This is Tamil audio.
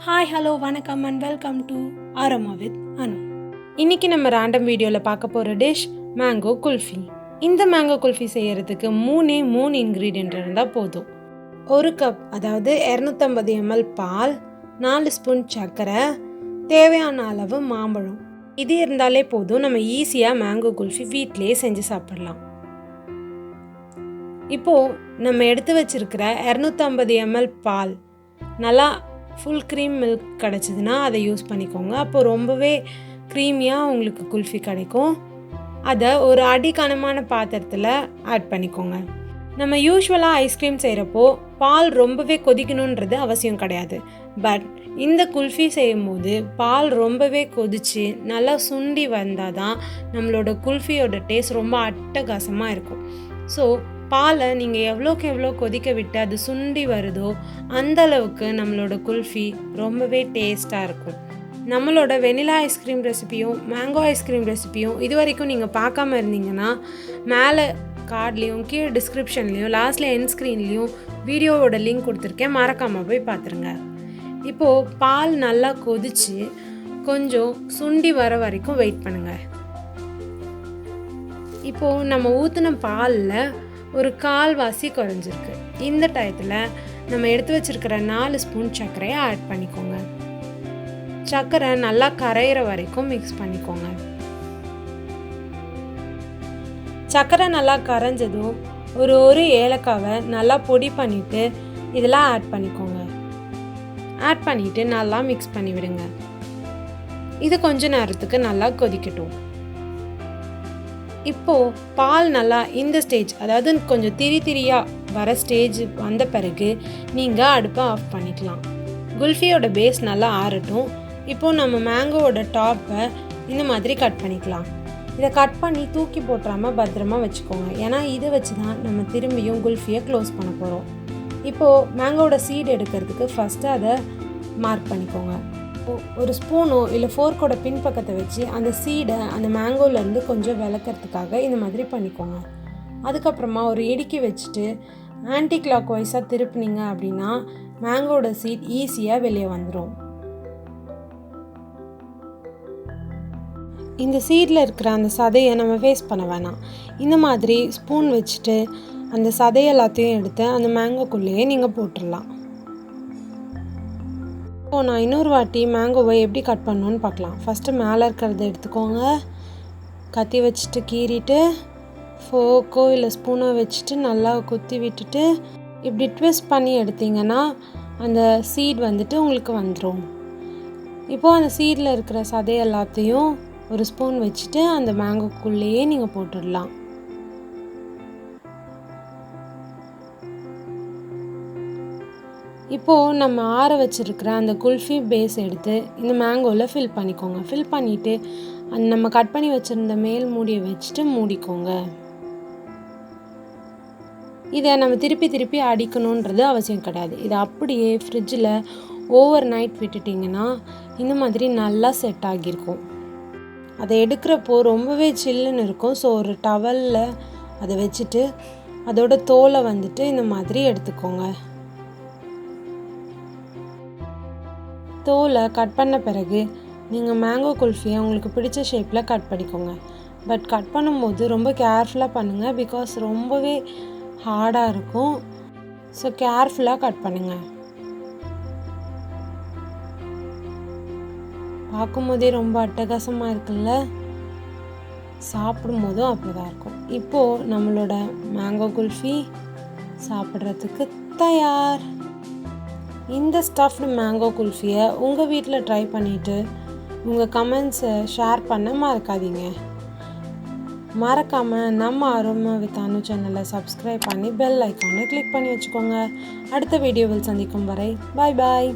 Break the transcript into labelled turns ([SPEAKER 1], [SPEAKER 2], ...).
[SPEAKER 1] ஹாய் ஹலோ வணக்கம் and welcome to Aroma with Anu. இன்றைக்கி நம்ம ரேண்டம் வீடியோவில் பார்க்க போகிற டிஷ் மேங்கோ குல்ஃபி. இந்த மேங்கோ குல்ஃபி செய்கிறதுக்கு மூணு இன்க்ரீடியன்ட் இருந்தால் போதும். 1 கப் அதாவது 250 ml பால், 4 ஸ்பூன் சர்க்கரை, தேவையான அளவு மாம்பழம். இது இருந்தாலே போதும், நம்ம ஈஸியாக மேங்கோ குல்ஃபி வீட்டிலேயே செஞ்சு சாப்பிடலாம். இப்போது நம்ம எடுத்து வச்சுருக்கிற 250 ml பால் நல்லா ஃபுல் க்ரீம் மில்க் கிடச்சிதுன்னா அதை யூஸ் பண்ணிக்கோங்க. அப்போது ரொம்பவே க்ரீமியாக உங்களுக்கு குல்ஃபி கிடைக்கும். அதை ஒரு அடிக்கனமான பாத்திரத்தில் ஆட் பண்ணிக்கோங்க. நம்ம யூஸ்வலாக ஐஸ்கிரீம் செய்கிறப்போ பால் ரொம்பவே கொதிக்கணுன்றது அவசியம் கிடையாது. பட் இந்த குல்ஃபி செய்யும் போது பால் ரொம்பவே கொதித்து நல்லா சுண்டி வந்தால் தான் நம்மளோட குல்ஃபியோட டேஸ்ட் ரொம்ப அட்டகாசமாக இருக்கும். ஸோ பாலை நீங்கள் எவ்வளோக்கு எவ்வளோ கொதிக்க விட்டு அது சுண்டி வருதோ அந்தளவுக்கு நம்மளோட குல்ஃபி ரொம்பவே டேஸ்ட்டாக இருக்கும். நம்மளோட வெனிலா ஐஸ்கிரீம் ரெசிபியும் மேங்கோ ஐஸ்கிரீம் ரெசிபியும் இது வரைக்கும் நீங்கள் பார்க்காம இருந்தீங்கன்னா மேலே கார்ட்லேயும் கீழே டிஸ்கிரிப்ஷன்லேயும் லாஸ்ட்டில் எண்ட் ஸ்க்ரீன்லேயும் வீடியோவோட லிங்க் கொடுத்துருக்கேன், மறக்காமல் போய் பார்த்துருங்க. இப்போது பால் நல்லா கொதித்து கொஞ்சம் சுண்டி வர வரைக்கும் வெயிட் பண்ணுங்கள். இப்போது நம்ம ஊற்றின பாலில் ஒரு கால்வாசி குறைஞ்சிருக்கு. இந்த டயத்தில் நம்ம எடுத்து வச்சுருக்கிற 4 ஸ்பூன் சர்க்கரையை ஆட் பண்ணிக்கோங்க. சர்க்கரை நல்லா கரையிற வரைக்கும் மிக்ஸ் பண்ணிக்கோங்க. சர்க்கரை நல்லா கரைஞ்சதும் ஒரு ஏலக்காவை நல்லா பொடி பண்ணிவிட்டு இதெல்லாம் ஆட் பண்ணிக்கோங்க. ஆட் பண்ணிவிட்டு நல்லா மிக்ஸ் பண்ணி விடுங்க. இது கொஞ்ச நேரத்துக்கு நல்லா கொதிக்கட்டும். இப்போது பால் நல்லா இந்த ஸ்டேஜ், அதாவது கொஞ்சம் திரியாக வர ஸ்டேஜ் வந்த பிறகு நீங்கள் அடுப்பை ஆஃப் பண்ணிக்கலாம். குல்ஃபியோட பேஸ் நல்லா ஆறட்டும். இப்போது நம்ம மேங்கோவோட டாப்பை இந்த மாதிரி கட் பண்ணிக்கலாம். இதை கட் பண்ணி தூக்கி போட்டுறாமல் பத்திரமா வச்சுக்கோங்க. ஏன்னா இதை வச்சு தான் நம்ம திரும்பியும் குல்ஃபியை க்ளோஸ் பண்ண போகிறோம். இப்போது மேங்கோவோட சீடு எடுக்கிறதுக்கு ஃபஸ்ட்டு அதை மார்க் பண்ணிக்கோங்க. ஒரு ஸ்பூனோ இல்லை ஃபோர்க்கோட பின்பக்கத்தை வச்சு அந்த சீடை அந்த மேங்கோலேருந்து கொஞ்சம் விளக்கிறதுக்காக இந்த மாதிரி பண்ணிக்கோங்க. அதுக்கப்புறமா ஒரு இடுக்கி வச்சுட்டு ஆன்டி கிளாக் வைஸாக திருப்பினீங்க அப்படின்னா மேங்கோட சீட் ஈஸியாக வெளியே வந்துடும். இந்த சீடில் இருக்கிற அந்த சதையை நம்ம வேஸ்ட் பண்ண வேணாம். இந்த மாதிரி ஸ்பூன் வச்சுட்டு அந்த சதை எல்லாத்தையும் எடுத்து அந்த மேங்கோக்குள்ளேயே நீங்கள் போட்டுடலாம். இப்போது நான் இன்னொரு வாட்டி மேங்கோவை எப்படி கட் பண்ணணுன்னு பார்க்கலாம். ஃபஸ்ட்டு மேலே இருக்கிறத எடுத்துக்கோங்க. கத்தி வச்சுட்டு கீறிட்டு ஃபோக்கோ இல்லை ஸ்பூனோ வச்சுட்டு நல்லா குத்தி விட்டுட்டு இப்படி ட்விஸ்ட் பண்ணி எடுத்திங்கன்னா அந்த சீட் வந்துட்டு உங்களுக்கு வந்துடும். இப்போது அந்த சீடில் இருக்கிற சதை எல்லாத்தையும் ஒரு ஸ்பூன் வச்சுட்டு அந்த மேங்கோக்குள்ளேயே நீங்கள் போட்டுடலாம். இப்போது நம்ம ஆற வச்சுருக்கிற அந்த குல்ஃபி பேஸ் எடுத்து இந்த மேங்கோவில் ஃபில் பண்ணிக்கோங்க. ஃபில் பண்ணிவிட்டு அந்த நம்ம கட் பண்ணி வச்சுருந்த மேல் மூடியை வச்சுட்டு மூடிக்கோங்க. இதை நம்ம திருப்பி அடிக்கணுன்றது அவசியம் கிடையாது. இதை அப்படியே ஃப்ரிட்ஜில் ஓவர் நைட் விட்டுட்டிங்கன்னா இந்த மாதிரி நல்லா செட் ஆகியிருக்கும். அதை எடுக்கிறப்போ ரொம்பவே சில்லுன்னு இருக்கும். ஸோ ஒரு டவலில் அதை வச்சுட்டு அதோட தோலை வந்துட்டு இந்த மாதிரி எடுத்துக்கோங்க. தோலை கட் பண்ண பிறகு நீங்கள் மேங்கோ குல்ஃபியை உங்களுக்கு பிடிச்ச ஷேப்பில் கட் பண்ணிக்கோங்க. பட் கட் பண்ணும்போது ரொம்ப கேர்ஃபுல்லாக பண்ணுங்கள், பிகாஸ் ரொம்பவே ஹார்டாக இருக்கும். ஸோ கேர்ஃபுல்லாக கட் பண்ணுங்கள். பார்க்கும்போதே ரொம்ப அட்டகாசமாக இருக்குல்ல, சாப்பிடும்போதும் அப்படி தான் இருக்கும். இப்போது நம்மளோட மேங்கோ குல்ஃபி சாப்பிட்றதுக்கு தயார். இந்த ஸ்டஃப்டு மேங்கோ குல்ஃபியை உங்கள் வீட்டில் ட்ரை பண்ணிவிட்டு உங்கள் கமெண்ட்ஸை ஷேர் பண்ண மறக்காதீங்க. மறக்காமல் நம்ம அரோமா வித் அனு சேனலை சப்ஸ்கிரைப் பண்ணி பெல் ஐக்கானை கிளிக் பண்ணி வச்சுக்கோங்க. அடுத்த வீடியோவில் சந்திக்கும் வரை பாய் பாய்.